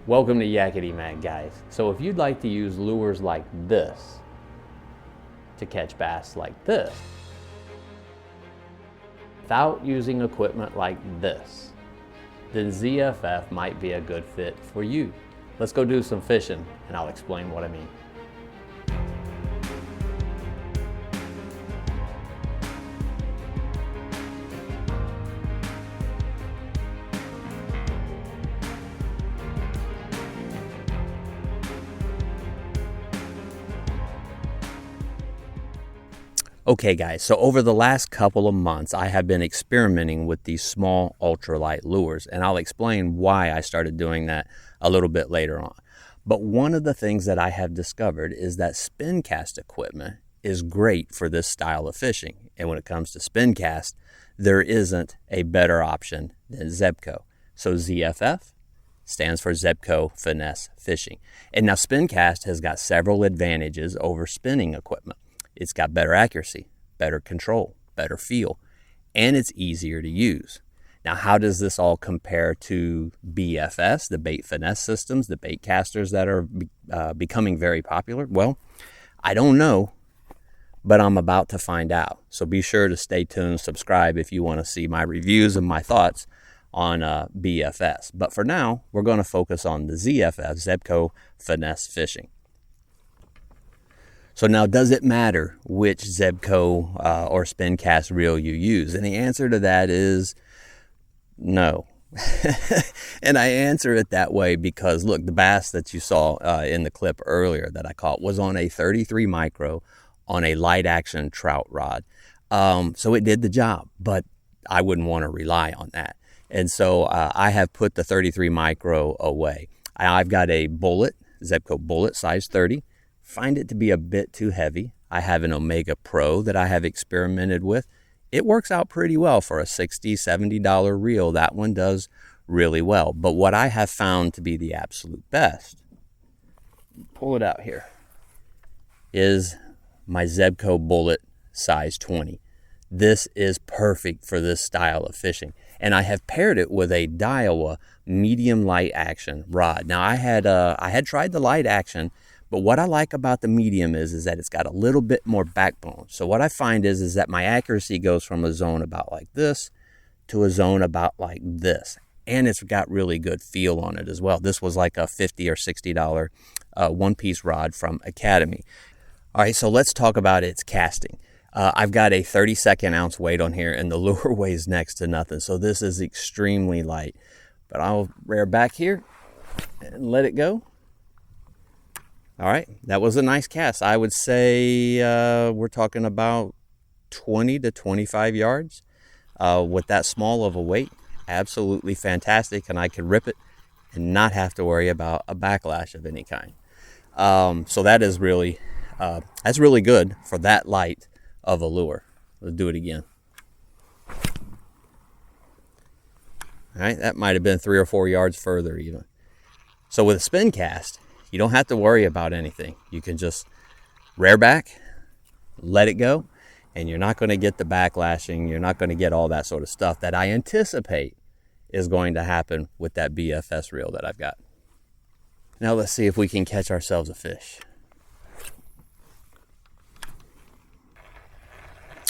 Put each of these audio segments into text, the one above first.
Welcome to Yakety Mag, guys. So if you'd like to use lures like this to catch bass like this, without using equipment like this, then ZFF might be a good fit for you. Let's go do some fishing and I'll explain what I mean. Okay guys, so over the last couple of months, I have been experimenting with these small ultralight lures, and I'll explain why I started doing that a little bit later on. But one of the things that I have discovered is that spincast equipment is great for this style of fishing. And when it comes to spincast, there isn't a better option than Zebco. So ZFF stands for Zebco Finesse Fishing. And now spincast has got several advantages over spinning equipment. It's got better accuracy, better control, better feel, and it's easier to use. Now, how does this all compare to BFS, the bait finesse systems, the bait casters that are becoming very popular? Well, I don't know, but I'm about to find out. So be sure to stay tuned, subscribe if you want to see my reviews and my thoughts on BFS. But for now, we're going to focus on the ZFF, Zebco Finesse Fishing. So now, does it matter which Zebco or spincast reel you use? And the answer to that is no. And I answer it that way because, look, the bass that you saw in the clip earlier that I caught was on a 33 micro on a light action trout rod. So it did the job, but I wouldn't want to rely on that. And so I have put the 33 micro away. I've got a bullet, Zebco bullet size 30. Find it to be a bit too heavy. I have an Omega Pro that I have experimented with. It works out pretty well for a $60, $70 reel. That one does really well. But what I have found to be the absolute best, pull it out here, is my Zebco Bullet size 20. This is perfect for this style of fishing. And I have paired it with a Daiwa medium light action rod. Now I had tried the light action, but what I like about the medium is that it's got a little bit more backbone. So what I find is that my accuracy goes from a zone about like this to a zone about like this. And it's got really good feel on it as well. This was like a $50 or $60 one-piece rod from Academy. All right, so let's talk about its casting. I've got a 32nd ounce weight on here, and the lure weighs next to nothing. So this is extremely light. But I'll rear back here and let it go. All right, that was a nice cast. I would say we're talking about 20 to 25 yards with that small of a weight. Absolutely fantastic, and I could rip it and not have to worry about a backlash of any kind. So that is really, that's really good for that light of a lure. Let's do it again. All right, that might have been 3 or 4 yards further even. So with a spin cast, you don't have to worry about anything. You can just rear back, let it go, and you're not going to get the backlashing. You're not going to get all that sort of stuff that I anticipate is going to happen with that BFS reel that I've got. Now let's see if we can catch ourselves a fish.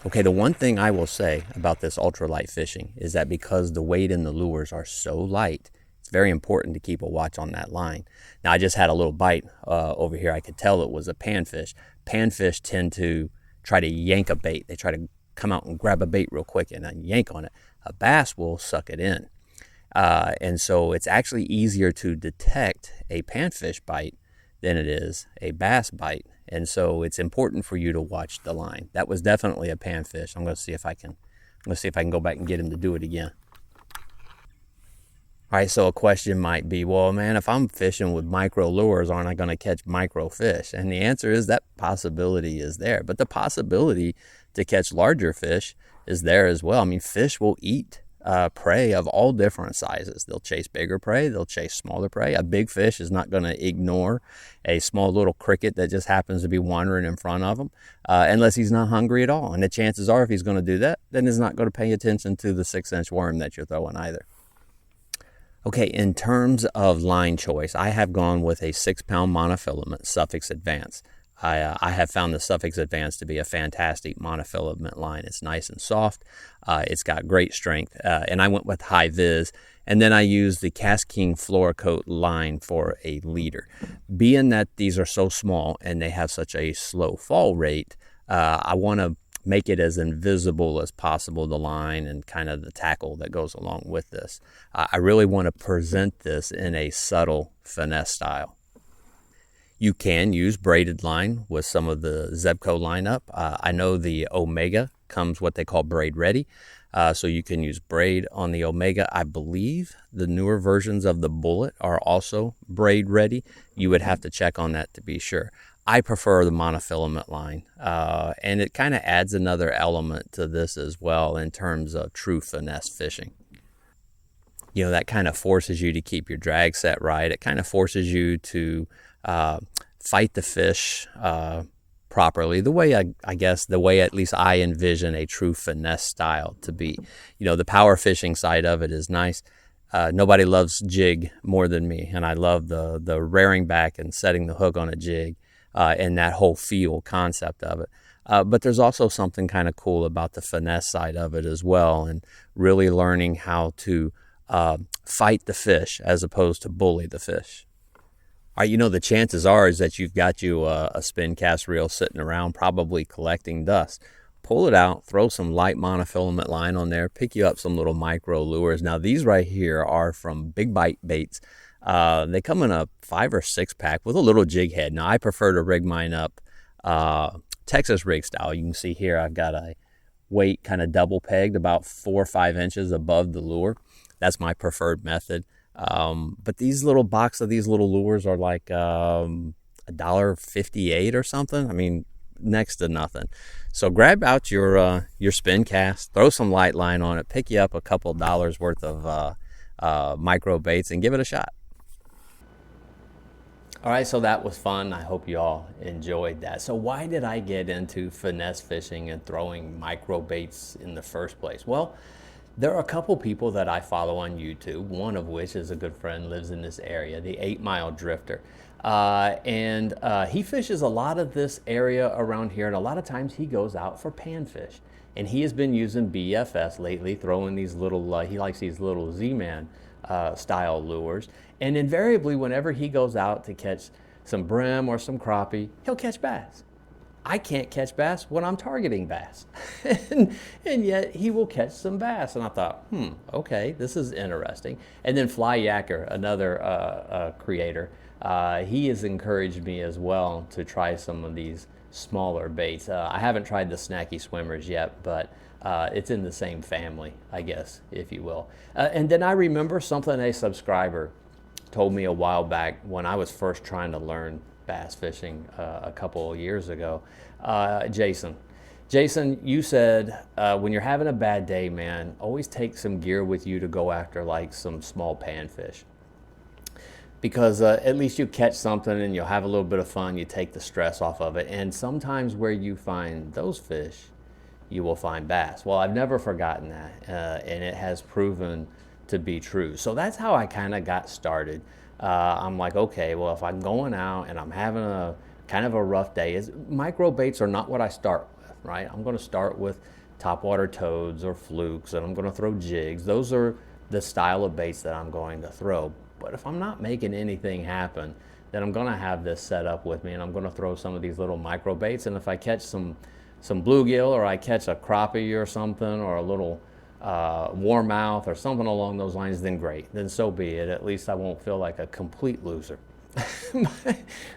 Okay, the one thing I will say about this ultralight fishing is that because the weight in the lures are so light, it's very important to keep a watch on that line. Now, I just had a little bite over here. I could tell it was a panfish. Panfish tend to try to yank a bait. They try to come out and grab a bait real quick and then yank on it. A bass will suck it in. And so it's actually easier to detect a panfish bite than it is a bass bite. And so it's important for you to watch the line. That was definitely a panfish. I'm going to see if I can go back and get him to do it again. All right, so a question might be, well, man, if I'm fishing with micro lures, aren't I going to catch micro fish? And the answer is that possibility is there. But the possibility to catch larger fish is there as well. I mean, fish will eat prey of all different sizes. They'll chase bigger prey. They'll chase smaller prey. A big fish is not going to ignore a small little cricket that just happens to be wandering in front of him unless he's not hungry at all. And the chances are if he's going to do that, then he's not going to pay attention to the 6-inch worm that you're throwing either. Okay, in terms of line choice, I have gone with a 6 pound monofilament Suffix Advance. I have found the Suffix Advance to be a fantastic monofilament line. It's nice and soft. It's got great strength. And I went with High Vis. And then I used the Cast King Fluorocoat line for a leader. Being that these are so small and they have such a slow fall rate, I want to make it as invisible as possible, the line and kind of the tackle that goes along with this. I really want to present this in a subtle finesse style. You can use braided line with some of the Zebco lineup. I know the Omega comes what they call braid ready. So you can use braid on the Omega. I believe the newer versions of the Bullet are also braid ready. You would have to check on that to be sure. I prefer the monofilament line, and it kind of adds another element to this as well in terms of true finesse fishing. You know, that kind of forces you to keep your drag set right. It kind of forces you to fight the fish properly, the way I guess the way at least I envision a true finesse style to be. You know, the power fishing side of it is nice. Nobody loves jig more than me, and I love the rearing back and setting the hook on a jig, and that whole feel concept of it. But there's also something kind of cool about the finesse side of it as well, and really learning how to fight the fish as opposed to bully the fish. All right, you know, the chances are is that you've got you a spin cast reel sitting around probably collecting dust. Pull it out, throw some light monofilament line on there, pick you up some little micro lures. Now, these right here are from Big Bite Baits. They come in a 5 or 6 pack with a little jig head. Now, I prefer to rig mine up Texas rig style. You can see here I've got a weight kind of double pegged about 4 or 5 inches above the lure. That's my preferred method. But these little box of these little lures are like $1.58 or something. I mean, next to nothing. So grab out your spin cast, throw some light line on it, pick you up a couple dollars worth of micro baits, and give it a shot. All right, so that was fun. I hope you all enjoyed that. So why did I get into finesse fishing and throwing micro baits in the first place? Well, there are a couple people that I follow on YouTube, one of which is a good friend, lives in this area, the 8 Mile Drifter. And he fishes a lot of this area around here, and a lot of times he goes out for panfish. And he has been using BFS lately, throwing these little, he likes these little Z-Man style lures. And invariably, whenever he goes out to catch some brim or some crappie, he'll catch bass. I can't catch bass when I'm targeting bass. and yet he will catch some bass. And I thought, okay, this is interesting. And then Fly Yacker, another creator, he has encouraged me as well to try some of these smaller baits. I haven't tried the snacky swimmers yet, but it's in the same family, I guess, if you will. And then I remember something a subscriber told me a while back when I was first trying to learn bass fishing a couple of years ago. Jason, you said when you're having a bad day, man, always take some gear with you to go after like some small panfish. Because at least you catch something and you'll have a little bit of fun. You take the stress off of it. And sometimes where you find those fish, you will find bass. Well, I've never forgotten that, and it has proven to be true. So that's how I kind of got started. I'm like, okay, well, if I'm going out and I'm having a kind of a rough day, micro baits are not what I start with, right? I'm going to start with topwater toads or flukes, and I'm going to throw jigs. Those are the style of baits that I'm going to throw. But if I'm not making anything happen, then I'm going to have this set up with me, and I'm going to throw some of these little micro baits. And if I catch some bluegill, or I catch a crappie or something, or a little warmouth or something along those lines, then great, then so be it. At least I won't feel like a complete loser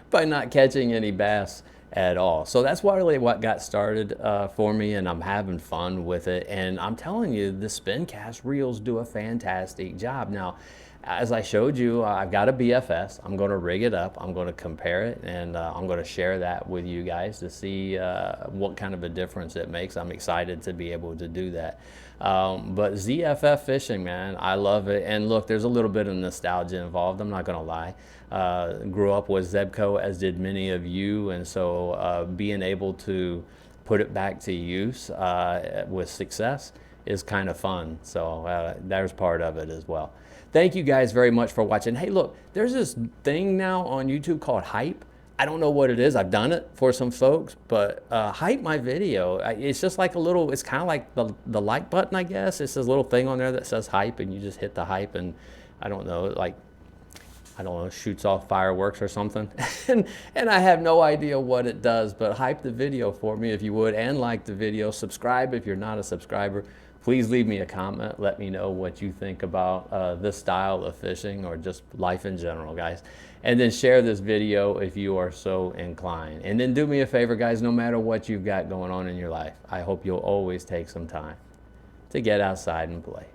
by not catching any bass at all. So that's really what got started for me, and I'm having fun with it. And I'm telling you, the spin cast reels do a fantastic job. Now, as I showed you, I've got a BFS. I'm going to rig it up. I'm going to compare it, and I'm going to share that with you guys to see what kind of a difference it makes. I'm excited to be able to do that. But ZFF fishing, man, I love it. And look, there's a little bit of nostalgia involved. I'm not going to lie. Grew up with Zebco, as did many of you, and so being able to put it back to use with success is kind of fun. So there's part of it as well. Thank you guys very much for watching. Hey, look, there's this thing now on YouTube called Hype. I don't know what it is. I've done it for some folks, but hype my video. It's just like a little, it's kind of like the like button, I guess. It's this little thing on there that says hype, and you just hit the hype, and I don't know, like, I don't know, shoots off fireworks or something. and I have no idea what it does, but hype the video for me if you would, and like the video. Subscribe if you're not a subscriber. Please leave me a comment. Let me know what you think about this style of fishing or just life in general, guys. And then share this video if you are so inclined. And then do me a favor, guys, no matter what you've got going on in your life, I hope you'll always take some time to get outside and play.